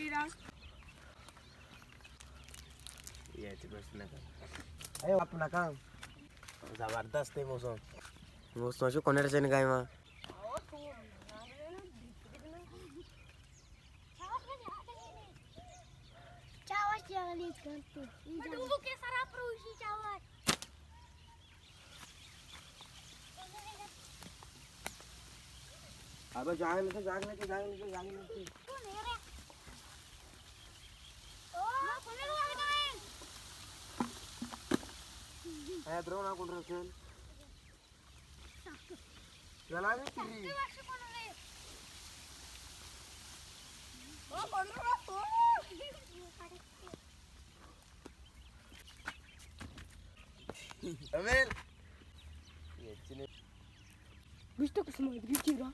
चेहरा याची प्रश्न अरे आपण काम जबरदस्त आहे मौसम मौसम कोणाचं काय मग अब जाग द्रोण कोण रचेल त्याला Visto que se me gritira.